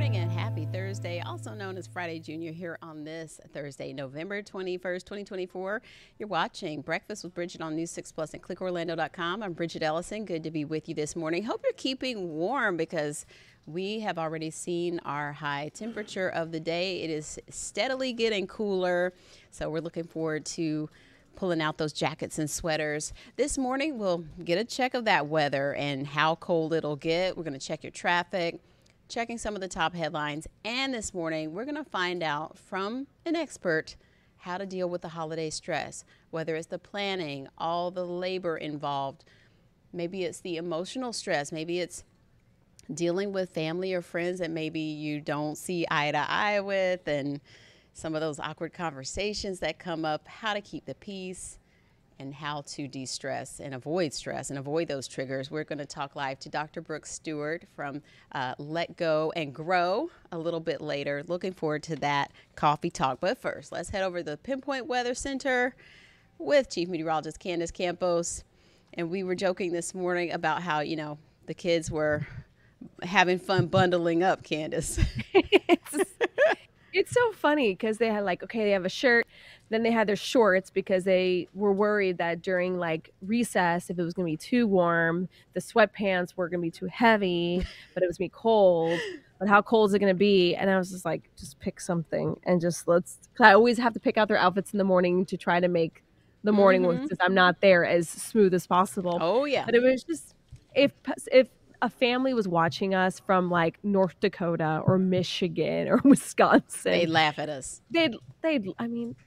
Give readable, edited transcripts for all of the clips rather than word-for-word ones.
morning and happy Thursday, also known as Friday Junior, here on this Thursday, November 21st, 2024. You're watching Breakfast with Bridgett on News 6 Plus and clickorlando.com. I'm Bridgett Ellison. Good to be with you this morning. Hope you're keeping warm because we have already seen our high temperature of the day. It is steadily getting cooler, so we're looking forward to pulling out those jackets and sweaters. This morning, we'll get a check of that weather and how cold it'll get. We're going to check your traffic, checking some of the top headlines. And this morning, we're going to find out from an expert how to deal with the holiday stress, whether it's the planning, all the labor involved. Maybe it's the emotional stress. Maybe it's dealing with family or friends that maybe you don't see eye to eye with, and some of those awkward conversations that come up, how to keep the peace and how to de-stress and avoid stress and avoid those triggers. We're going to talk live to Dr. Brooke Stewart from Let Go and Grow a little bit later. Looking forward to that coffee talk. But first, let's head over to the Pinpoint Weather Center with Chief Meteorologist Candace Campos. And we were joking this morning about how, the kids were having fun bundling up, Candace. It's so funny because they had they have a shirt, then they had their shorts because they were worried that during recess, if it was going to be too warm, the sweatpants were going to be too heavy, but it was going to be cold. But how cold is it going to be? And I was just like, just pick something and cause I always have to pick out their outfits in the morning to try to make the morning, since I'm not there, as smooth as possible. Oh, yeah. But it was just, if a family was watching us from North Dakota or Michigan or Wisconsin, they'd laugh at us.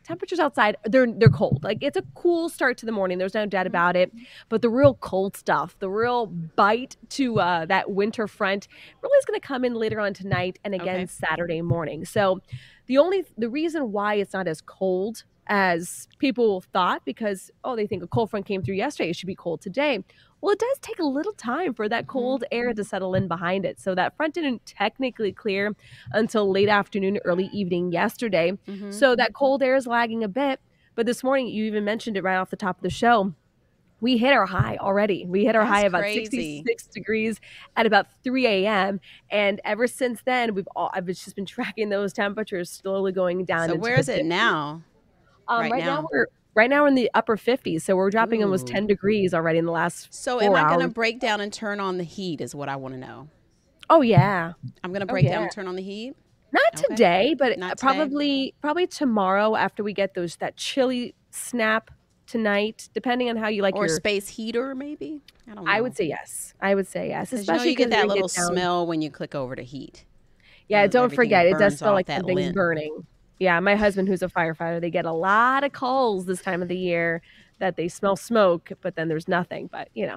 Temperatures outside, they're cold. It's a cool start to the morning. There's no doubt about it. But the real cold stuff, the real bite to that winter front really is going to come in later on tonight and again Saturday morning. So the reason why it's not as cold as people thought, because, they think a cold front came through yesterday, it should be cold today. Well, it does take a little time for that cold air to settle in behind it. So that front didn't technically clear until late afternoon, early evening yesterday. So that cold air is lagging a bit. But this morning, you even mentioned it right off the top of the show, we hit our high already. We hit our high about 66 degrees at about 3 a.m. And ever since then, I've just been tracking those temperatures slowly going down. So where is it now? Right now we're in the upper 50s, so we're dropping almost 10 degrees already in the last 4 hours. So am I going to break down and turn on the heat is what I want to know. Oh, yeah. I'm going to break down and turn on the heat? Not today, but probably tomorrow after we get that chilly snap tonight, depending on how you like or your space heater, maybe? I don't know. I would say yes. Especially you get that little smell when you click over to heat. Yeah, don't forget, it does smell like that something's lint. burning. Yeah, my husband, who's a firefighter, they get a lot of calls this time of the year that they smell smoke, but then there's nothing. But, it's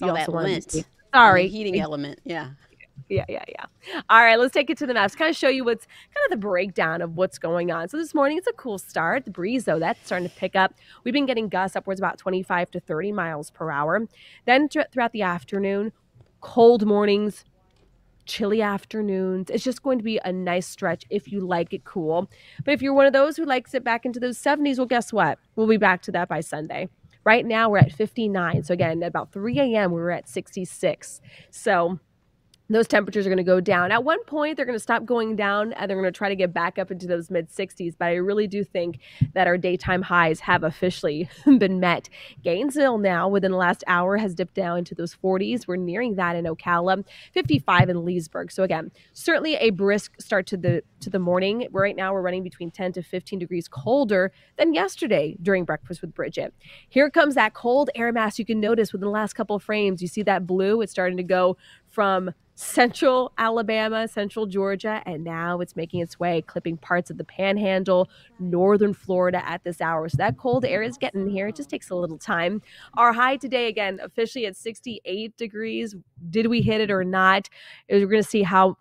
all that lint. Sorry. Heating element, yeah. Yeah. All right, let's take it to the maps. Kind of show you what's kind of the breakdown of what's going on. So this morning, it's a cool start. The breeze, though, that's starting to pick up. We've been getting gusts upwards about 25 to 30 miles per hour. Then throughout the afternoon, cold mornings, chilly afternoons. It's just going to be a nice stretch if you like it cool. But if you're one of those who likes it back into those 70s, well, guess what? We'll be back to that by Sunday. Right now, we're at 59. So again, at about 3 a.m., we were at 66. So those temperatures are going to go down. At one point, they're going to stop going down and they're going to try to get back up into those mid 60s. But I really do think that our daytime highs have officially been met. Gainesville now within the last hour has dipped down into those 40s. We're nearing that in Ocala, 55 in Leesburg. So again, certainly a brisk start to the morning. Right now we're running between 10 to 15 degrees colder than yesterday during Breakfast with Bridgett. Here comes that cold air mass. You can notice within the last couple of frames, you see that blue. It's starting to go from central Alabama, central Georgia, and now it's making its way, clipping parts of the Panhandle, northern Florida at this hour. So that cold air is getting here. It just takes a little time. Our high today, again, officially at 68 degrees. Did we hit it or not? We're going to see how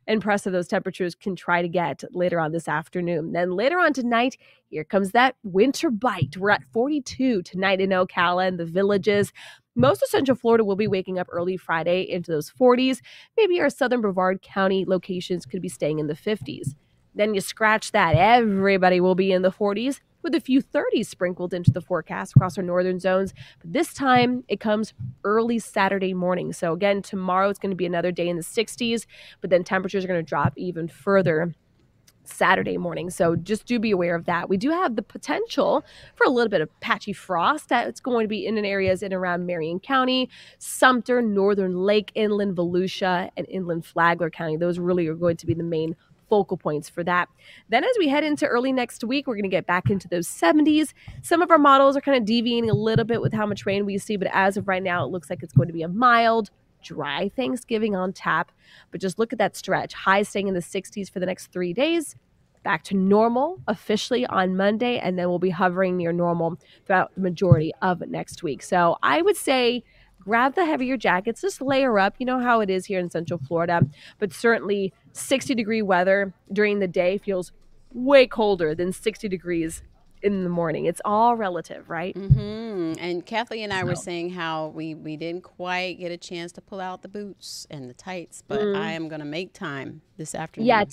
impressive those temperatures can try to get later on this afternoon. Then later on tonight, here comes that winter bite. We're at 42 tonight in Ocala and the Villages. Most of Central Florida will be waking up early Friday into those 40s. Maybe our southern Brevard County locations could be staying in the 50s. Then you scratch that. Everybody will be in the 40s. with a few 30s sprinkled into the forecast across our northern zones. But this time it comes early Saturday morning. So again, tomorrow it's going to be another day in the 60s, but then temperatures are going to drop even further Saturday morning. So just do be aware of that. We do have the potential for a little bit of patchy frost that's going to be in areas in around Marion County, Sumter, Northern Lake, Inland Volusia, and Inland Flagler County. Those really are going to be the main focal points for that. Then as we head into early next week, we're going to get back into those 70s. Some of our models are kind of deviating a little bit with how much rain we see, but as of right now, it looks like it's going to be a mild, dry Thanksgiving on tap. But just look at that stretch. Highs staying in the 60s for the next 3 days. Back to normal officially on Monday, and then we'll be hovering near normal throughout the majority of next week. So I would say grab the heavier jackets, just layer up. You know how it is here in Central Florida, but certainly 60-degree weather during the day feels way colder than 60 degrees in the morning. It's all relative, right? And Kathleen and I were saying how we didn't quite get a chance to pull out the boots and the tights, but I am going to make time this afternoon.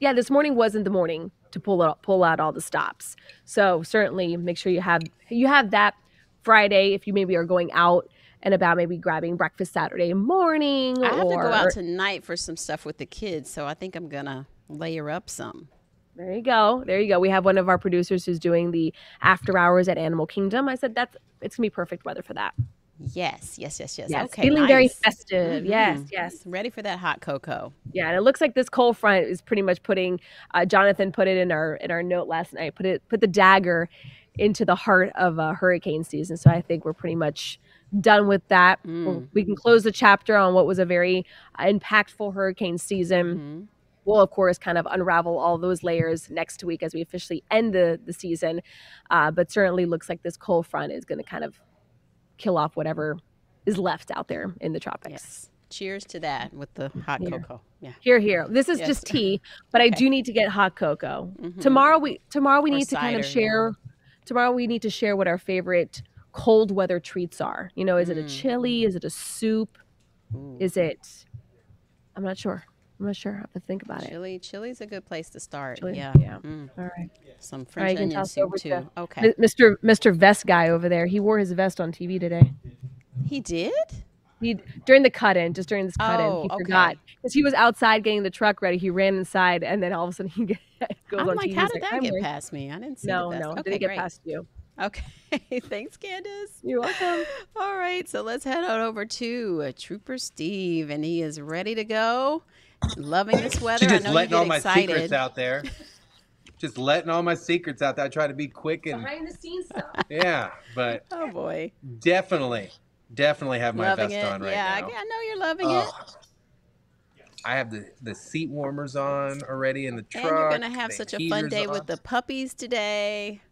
Yeah, this morning wasn't the morning to pull out all the stops. So certainly make sure you have that Friday if you maybe are going out and about, maybe grabbing breakfast Saturday morning. I have to go out tonight for some stuff with the kids, so I think I'm going to layer up some. There you go. We have one of our producers who's doing the after hours at Animal Kingdom. I said it's going to be perfect weather for that. Yes. Okay, feeling very festive. Yes. Ready for that hot cocoa. Yeah, and it looks like this cold front is pretty much putting. Jonathan put it in our note last night. Put the dagger into the heart of hurricane season. So I think we're pretty much done with that. We can close the chapter on what was a very impactful hurricane season. We'll, of course, kind of unravel all those layers next week as we officially end the season. But certainly looks like this cold front is going to kind of kill off whatever is left out there in the tropics. Yes. Cheers to that with the hot cocoa. Yeah. Here. This is just tea, but I do need to get hot cocoa. Tomorrow we need to kind of share. Tomorrow we need to share what our favorite cold weather treats are. You know, is it a chili? Is it a soup? Is it? I'm not sure. I have to think about it. Chili's a good place to start. Chili? Yeah. All right. Some French onion soup too. Okay. Mr. Vest guy over there. He wore his vest on TV today. He did? During this cut-in, he forgot because he was outside getting the truck ready. He ran inside, and then all of a sudden he goes on TV. How did that get past me? I didn't see No, okay, didn't get past you. Okay, thanks, Candace. You're welcome. All right, so let's head on over to Trooper Steve, and he is ready to go. Loving this weather. She's just I know letting you get all my excited. secrets out there. Just letting all my secrets out there. I try to be quick and Behind the scenes stuff. Yeah, but oh boy, definitely have my loving vest on right now. Yeah, I know you're loving it. I have the seat warmers on already in the truck. And you're gonna have such a fun day with the puppies today.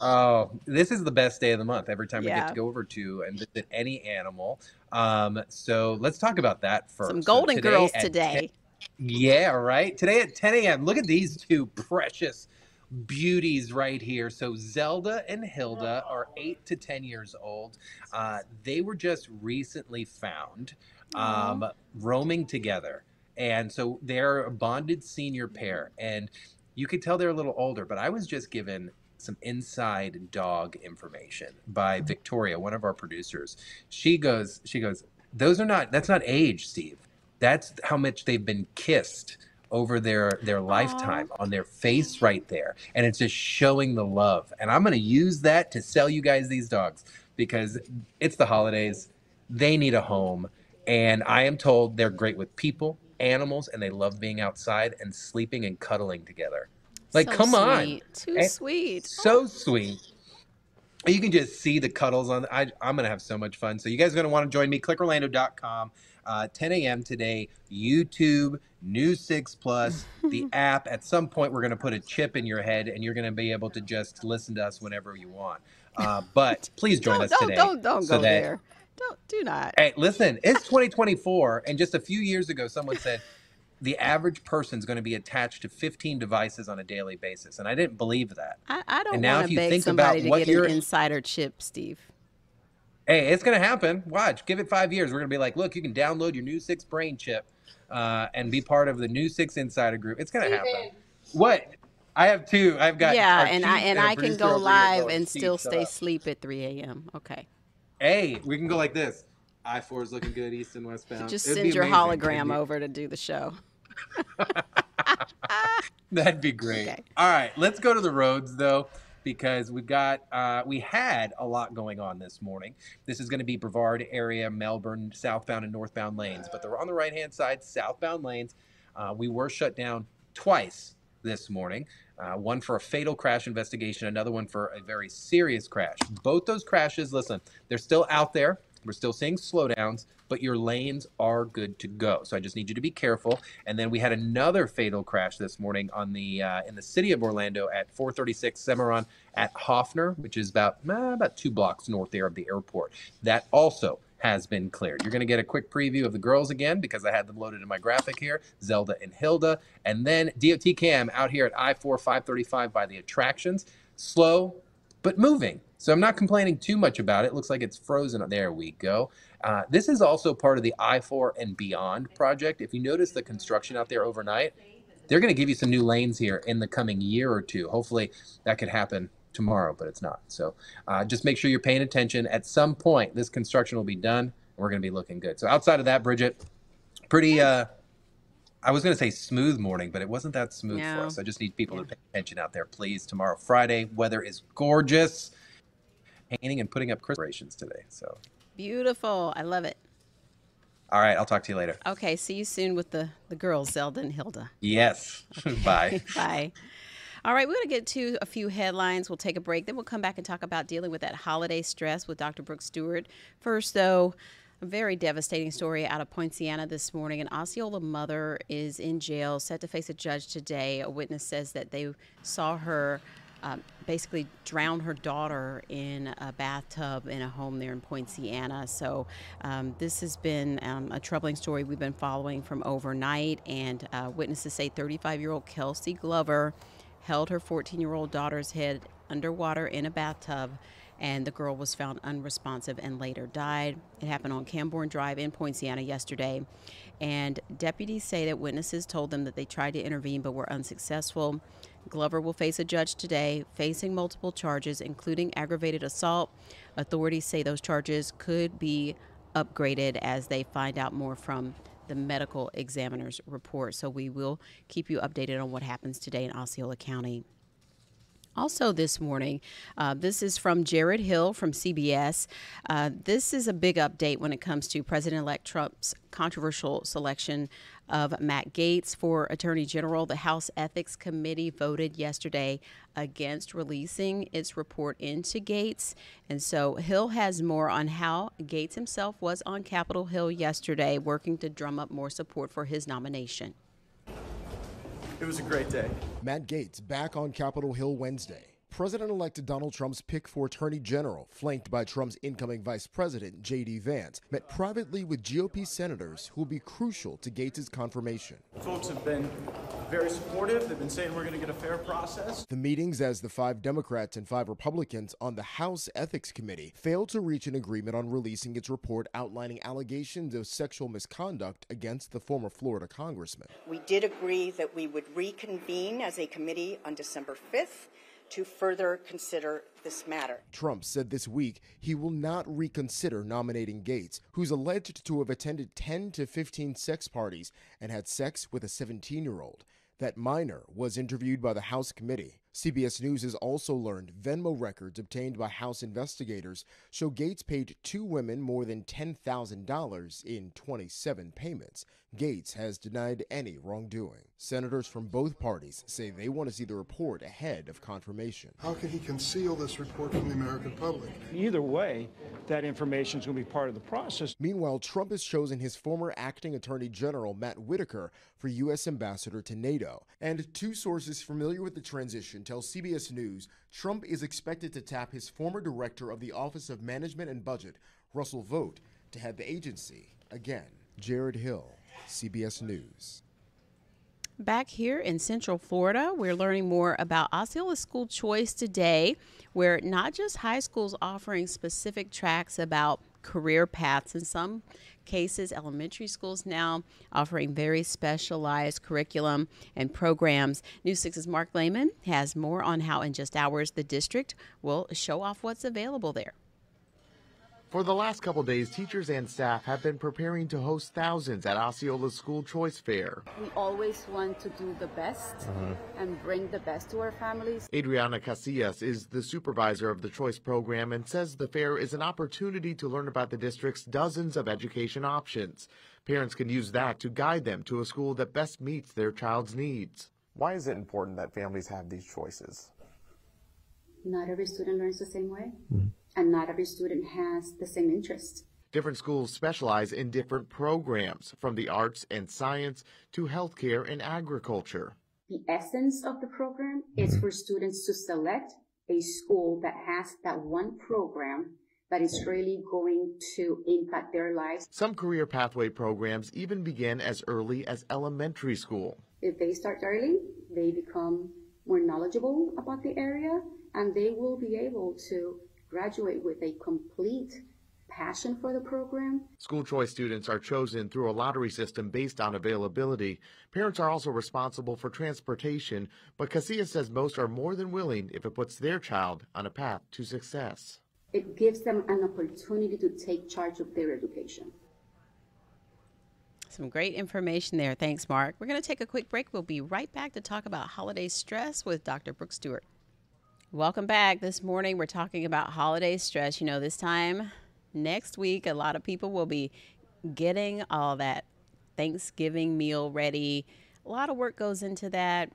Oh, this is the best day of the month. Every time we get to go over to and visit any animal. So let's talk about that first. Some golden girls today. Yeah, right. Today at 10 a.m. Look at these two precious beauties right here. So Zelda and Hilda are 8 to 10 years old. They were just recently found roaming together. And so they're a bonded senior pair. And you could tell they're a little older, but I was just given some inside dog information by Victoria, one of our producers. She goes, that's not age, Steve. That's how much they've been kissed over their lifetime on their face right there. And it's just showing the love. And I'm going to use that to sell you guys these dogs because it's the holidays. They need a home. And I am told they're great with people, animals, and they love being outside and sleeping and cuddling together. Like, so come sweet. on. Too sweet. So sweet. You can just see the cuddles on. I'm going to have so much fun. So you guys are going to want to join me. ClickOrlando.com. 10 a.m. today. YouTube, News 6 Plus, the app. At some point, we're going to put a chip in your head, and you're going to be able to just listen to us whenever you want. But please join us today. Don't go there. Do not. Hey, listen, it's 2024, and just a few years ago, someone said, the average person's going to be attached to 15 devices on a daily basis. And I didn't believe that. I don't want to beg somebody to get an insider chip, Steve. Hey, it's going to happen. Watch. Give it 5 years. We're going to be like, look, you can download your News 6 brain chip and be part of the News 6 insider group. It's going to happen. What? I have two. I've got Yeah, our and chief and a I can producer go over here live going, and Chief, still shut stay up. asleep at 3 a.m. Okay. Hey, we can go like this. I-4 is looking good, east and westbound. Just It would send be your amazing. hologram over to do the show. That'd be great. Okay. All right, let's go to the roads though, because we had a lot going on this morning. This is going to be Brevard area, Melbourne, southbound and northbound lanes, but they're on the right-hand side, southbound lanes. We were shut down twice this morning. One for a fatal crash investigation, another one for a very serious crash. Both those crashes, listen, they're still out there. We're still seeing slowdowns, but your lanes are good to go. So I just need you to be careful. And then we had another fatal crash this morning on the in the city of Orlando at 436 Cimarron at Hoffner, which is about 2 blocks north there of the airport. That also has been cleared. You're going to get a quick preview of the girls again because I had them loaded in my graphic here, Zelda and Hilda. And then DOT Cam out here at I-4 535 by the attractions. Slow, but moving. So I'm not complaining too much about it. Looks like it's frozen. There we go. This is also part of the I-4 and Beyond project. If you notice the construction out there overnight, they're going to give you some new lanes here in the coming year or two. Hopefully that could happen tomorrow, but it's not. So just make sure you're paying attention. At some point, this construction will be done, and we're going to be looking good. So outside of that, Bridgett, pretty, I was going to say smooth morning, but it wasn't that smooth for us. I just need people to pay attention out there, please. Tomorrow, Friday, weather is gorgeous. Painting and putting up Christmas today. So Beautiful. I love it. all right, I'll talk to you later. Okay, see you soon with the girls, Zelda and Hilda. Yes. Bye. Bye. All right, we're going to get to a few headlines. We'll take a break. Then we'll come back and talk about dealing with that holiday stress with Dr. Brooke Stewart. First, though, a very devastating story out of Poinciana this morning. An Osceola mother is in jail, set to face a judge today. A witness says that they saw her basically drown her daughter in a bathtub in a home there in Poinciana. So this has been a troubling story we've been following from overnight. And witnesses say 35-year-old Kelsey Glover held her 14-year-old daughter's head underwater in a bathtub, and the girl was found unresponsive and later died. It happened on Camborne Drive in Poinciana yesterday. And deputies say that witnesses told them that they tried to intervene but were unsuccessful. Glover will face a judge today, facing multiple charges, including aggravated assault. Authorities say those charges could be upgraded as they find out more from the medical examiner's report. So we will keep you updated on what happens today in Osceola County. Also this morning, this is from Jared Hill from CBS. This is a big update when it comes to President-elect Trump's controversial selection of Matt Gaetz for Attorney General. The House Ethics Committee voted yesterday against releasing its report into Gaetz. And so Hill has more on how Gaetz himself was on Capitol Hill yesterday, working to drum up more support for his nomination. It was a great day. Matt Gaetz back on Capitol Hill Wednesday. President-elect Donald Trump's pick for Attorney General, flanked by Trump's incoming Vice President, J.D. Vance, met privately with GOP senators who will be crucial to Gaetz' confirmation. Folks have been very supportive. They've been saying we're going to get a fair process. The meetings as the 5 Democrats and 5 Republicans on the House Ethics Committee failed to reach an agreement on releasing its report outlining allegations of sexual misconduct against the former Florida congressman. We did agree that we would reconvene as a committee on December 5th to further consider this matter. Trump said this week he will not reconsider nominating Gaetz, who's alleged to have attended 10 to 15 sex parties and had sex with a 17-year-old. That minor was interviewed by the House committee. CBS News has also learned Venmo records obtained by House investigators show Gaetz paid 2 women more than $10,000 in 27 payments. Gaetz has denied any wrongdoing. Senators from both parties say they want to see the report ahead of confirmation. How can he conceal this report from the American public? Either way, that information is going to be part of the process. Meanwhile, Trump has chosen his former acting Attorney General, Matt Whitaker, for U.S. Ambassador to NATO. And 2 sources familiar with the transition tell CBS News Trump is expected to tap his former director of the Office of Management and Budget, Russell Vought, to head the agency again. Jared Hill, CBS News. Back here in Central Florida, we're learning more about Osceola School Choice today, where not just high schools offering specific tracks about career paths, in some cases. Elementary schools now offering very specialized curriculum and programs. News 6's Mark Lehman has more on how in just hours the district will show off what's available there. For the last couple days, teachers and staff have been preparing to host thousands at Osceola's School Choice Fair. We always want to do the best and bring the best to our families. Adriana Casillas is the supervisor of the Choice program and says the fair is an opportunity to learn about the district's dozens of education options. Parents can use that to guide them to a school that best meets their child's needs. Why is it important that families have these choices? Not every student learns the same way. And not every student has the same interest. Different schools specialize in different programs, from the arts and science to healthcare and agriculture. The essence of the program is for students to select a school that has that one program that is really going to impact their lives. Some career pathway programs even begin as early as elementary school. If they start early, they become more knowledgeable about the area, and they will be able to graduate with a complete passion for the program. School choice students are chosen through a lottery system based on availability. Parents are also responsible for transportation, but Casillas says most are more than willing if it puts their child on a path to success. It gives them an opportunity to take charge of their education. Some great information there. Thanks, Mark. We're going to take a quick break. We'll be right back to talk about holiday stress with Dr. Brooke Stewart. Welcome back. This morning we're talking about holiday stress. You know, this time next week, a lot of people will be getting all that Thanksgiving meal ready. A lot of work goes into that.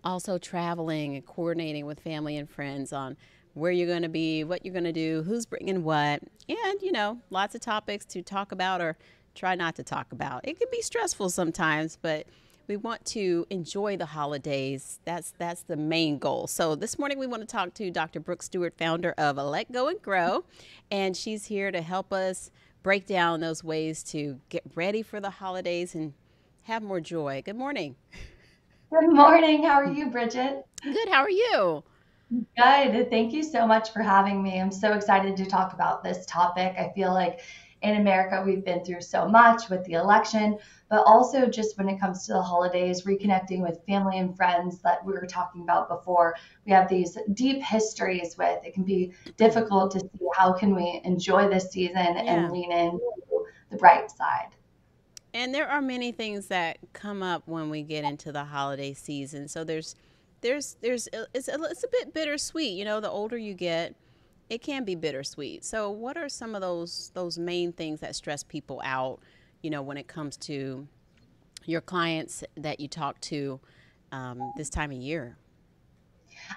Also traveling and coordinating with family and friends on where you're going to be, what you're going to do, who's bringing what, and, you know, lots of topics to talk about or try not to talk about. It can be stressful sometimes, but we want to enjoy the holidays. That's the main goal. So this morning we want to talk to Dr. Brooke Stewart, founder of Let Go and Grow, and she's here to help us break down those ways to get ready for the holidays and have more joy. Good morning. Good morning. How are you, Bridget? Good. How are you? Good. Thank you so much for having me. I'm so excited to talk about this topic. I feel like in America, we've been through so much with the election, but also just when it comes to the holidays, reconnecting with family and friends that we were talking about before. We have these deep histories with. It can be difficult to see how can we enjoy this season and lean into the bright side. And there are many things that come up when we get into the holiday season. So it's a bit bittersweet. You know, the older you get, it can be bittersweet. So what are some of those main things that stress people out, you know, when it comes to your clients that you talk to this time of year?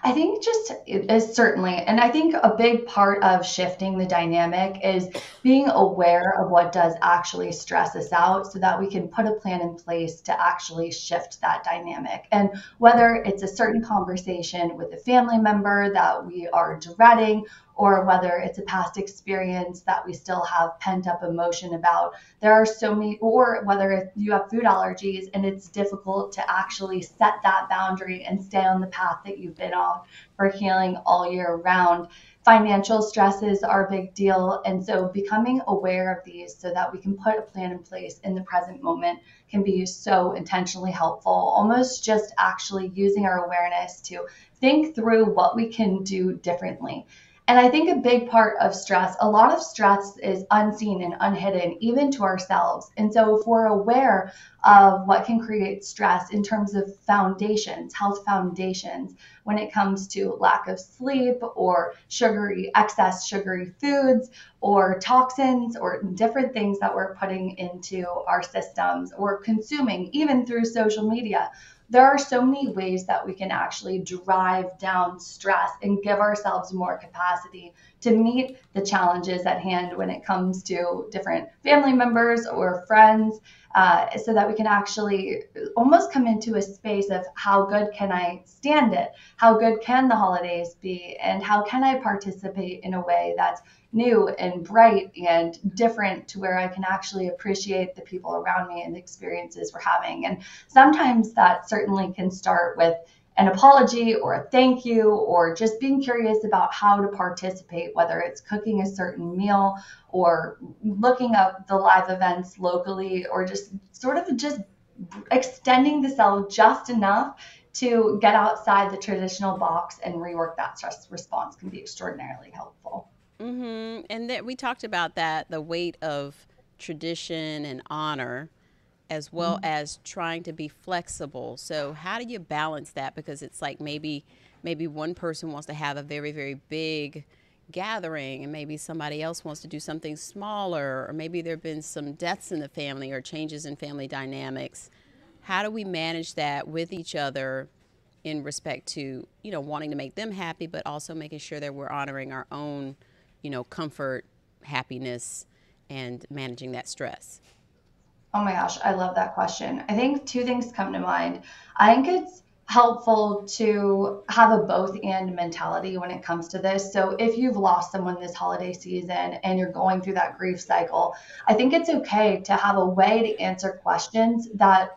I think just it is certainly, and I think a big part of shifting the dynamic is being aware of what does actually stress us out so that we can put a plan in place to actually shift that dynamic. And whether it's a certain conversation with a family member that we are dreading, or whether it's a past experience that we still have pent up emotion about. There are so many, or whether you have food allergies and it's difficult to actually set that boundary and stay on the path that you've been on for healing all year round. Financial stresses are a big deal. And so becoming aware of these so that we can put a plan in place in the present moment can be so intentionally helpful, almost just actually using our awareness to think through what we can do differently. And I think a big part of stress, a lot of stress is unseen and unhidden, even to ourselves. And so if we're aware of what can create stress in terms of foundations, health foundations, when it comes to lack of sleep or excess sugary foods or toxins or different things that we're putting into our systems or consuming, even through social media, there are so many ways that we can actually drive down stress and give ourselves more capacity to meet the challenges at hand when it comes to different family members or friends, so that we can actually almost come into a space of how good can I stand it? How good can the holidays be? And how can I participate in a way that's new and bright and different to where I can actually appreciate the people around me and the experiences we're having. And sometimes that certainly can start with an apology or a thank you, or just being curious about how to participate, whether it's cooking a certain meal or looking up the live events locally, or just sort of just extending the cell just enough to get outside the traditional box and rework that stress response can be extraordinarily helpful. And that we talked about that, the weight of tradition and honor, as well as trying to be flexible. So how do you balance that? Because it's like maybe one person wants to have a very, very big gathering, and maybe somebody else wants to do something smaller, or maybe there have been some deaths in the family or changes in family dynamics. How do we manage that with each other in respect to, wanting to make them happy, but also making sure that we're honoring our own, comfort, happiness, and managing that stress? Oh my gosh, I love that question. I think two things come to mind. I think it's helpful to have a both and mentality when it comes to this. So if you've lost someone this holiday season and you're going through that grief cycle, I think it's okay to have a way to answer questions that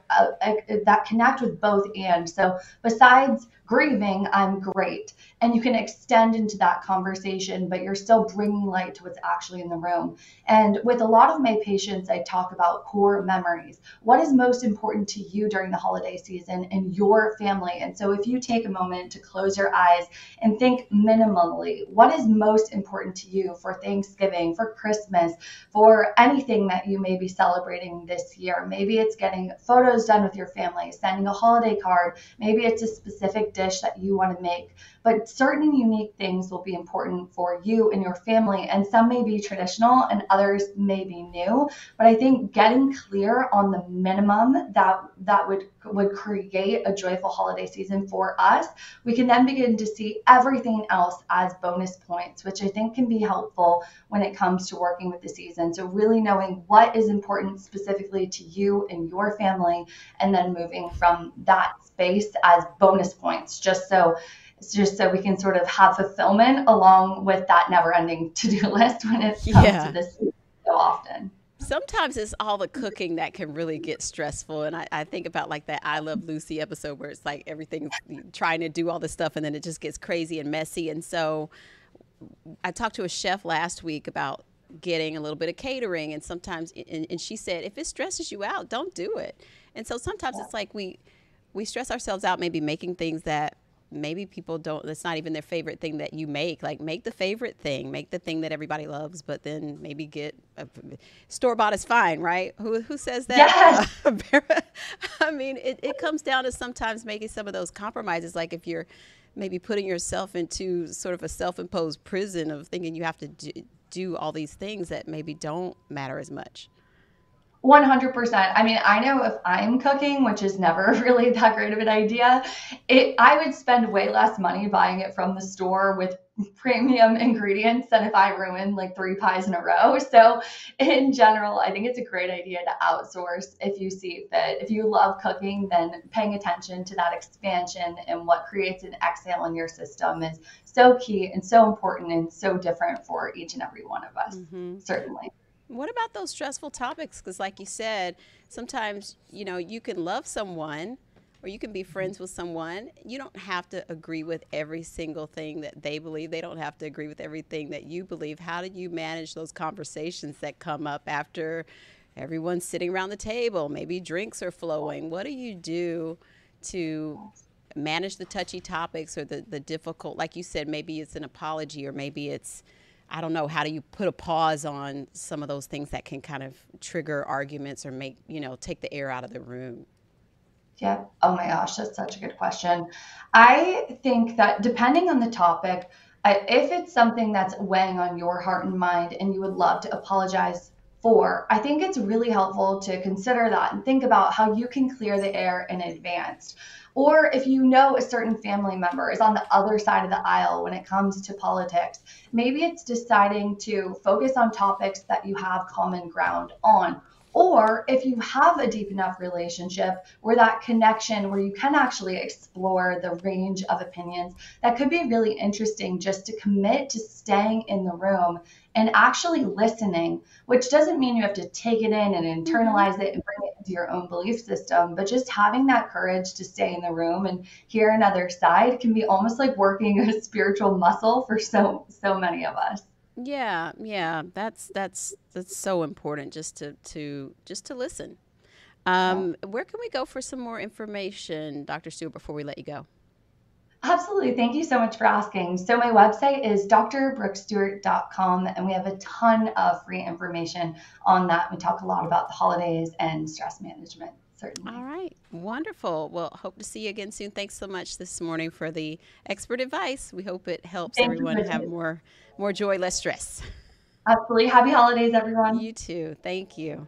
connect with both and. So besides grieving, I'm great. And you can extend into that conversation, but you're still bringing light to what's actually in the room. And with a lot of my patients, I talk about core memories. What is most important to you during the holiday season and your family? And so if you take a moment to close your eyes and think minimally, what is most important to you for Thanksgiving, for Christmas, for anything that you may be celebrating this year? Maybe it's getting photos done with your family, sending a holiday card. Maybe it's a specific dish that you want to make. But certain unique things will be important for you and your family, and some may be traditional and others may be new. But I think getting clear on the minimum that would create a joyful holiday season for us, we can then begin to see everything else as bonus points, which I think can be helpful when it comes to working with the season. So really knowing what is important specifically to you and your family, and then moving from that space as bonus points, just so we can sort of have fulfillment along with that never-ending to-do list when it comes to this so often. Sometimes it's all the cooking that can really get stressful. And I think about like that I Love Lucy episode where it's like everything's trying to do all this stuff and then it just gets crazy and messy. And so I talked to a chef last week about getting a little bit of catering, and sometimes, and she said, if it stresses you out, don't do it. And so sometimes it's like we stress ourselves out maybe making things that maybe people don't, that's not even their favorite thing that you make. Like, make the favorite thing, make the thing that everybody loves, but then maybe get store-bought is fine, right? Who says that? Yes. I mean, it comes down to sometimes making some of those compromises. Like if you're maybe putting yourself into sort of a self-imposed prison of thinking you have to do all these things that maybe don't matter as much. 100%. I mean, I know if I'm cooking, which is never really that great of an idea, I would spend way less money buying it from the store with premium ingredients than if I ruined like 3 pies in a row. So in general, I think it's a great idea to outsource if you see fit. If you love cooking, then paying attention to that expansion and what creates an exhale in your system is so key and so important and so different for each and every one of us, certainly. What about those stressful topics? Because like you said, sometimes, you can love someone or you can be friends with someone. You don't have to agree with every single thing that they believe. They don't have to agree with everything that you believe. How do you manage those conversations that come up after everyone's sitting around the table? Maybe drinks are flowing. What do you do to manage the touchy topics or the difficult, like you said, maybe it's an apology or maybe it's, I don't know, how do you put a pause on some of those things that can kind of trigger arguments or make, take the air out of the room? Yeah. Oh my gosh, that's such a good question. I think that depending on the topic, if it's something that's weighing on your heart and mind and you would love to apologize for, I think it's really helpful to consider that and think about how you can clear the air in advance. Or if you know a certain family member is on the other side of the aisle when it comes to politics, maybe it's deciding to focus on topics that you have common ground on. Or if you have a deep enough relationship where that connection, where you can actually explore the range of opinions, that could be really interesting just to commit to staying in the room and actually listening, which doesn't mean you have to take it in and internalize it and bring it to your own belief system, but just having that courage to stay in the room and hear another side can be almost like working a spiritual muscle for so many of us. Yeah, that's so important, just to listen. Where can we go for some more information, Dr. Stewart, before we let you go? Absolutely. Thank you so much for asking. So my website is drbrooksstewart.com, and we have a ton of free information on that. We talk a lot about the holidays and stress management, certainly. All right. Wonderful. Well, hope to see you again soon. Thanks so much this morning for the expert advice. We hope it helps everyone have more joy, less stress. Absolutely. Happy holidays, everyone. You too. Thank you.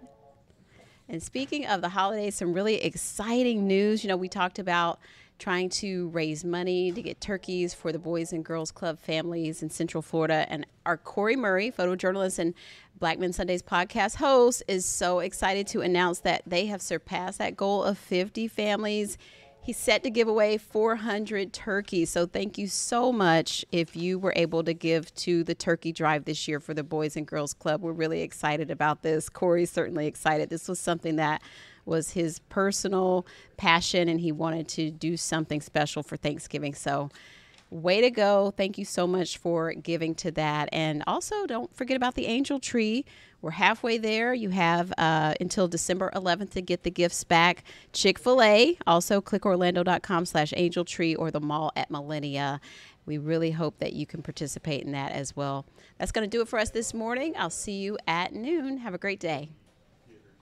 And speaking of the holidays, some really exciting news. You know, we talked about trying to raise money to get turkeys for the Boys and Girls Club families in Central Florida. And our Corey Murray, photojournalist and Black Men Sundays podcast host, is so excited to announce that they have surpassed that goal of 50 families. He's set to give away 400 turkeys. So thank you so much if you were able to give to the turkey drive this year for the Boys and Girls Club. We're really excited about this. Corey's certainly excited. This was something that was his personal passion, and he wanted to do something special for Thanksgiving. So way to go. Thank you so much for giving to that. And also don't forget about the angel tree. We're halfway there. You have until December 11th to get the gifts back. Chick-fil-A, also clickorlando.com/angel tree, or the mall at Millennia. We really hope that you can participate in that as well. That's going to do it for us this morning. I'll see you at noon. Have a great day.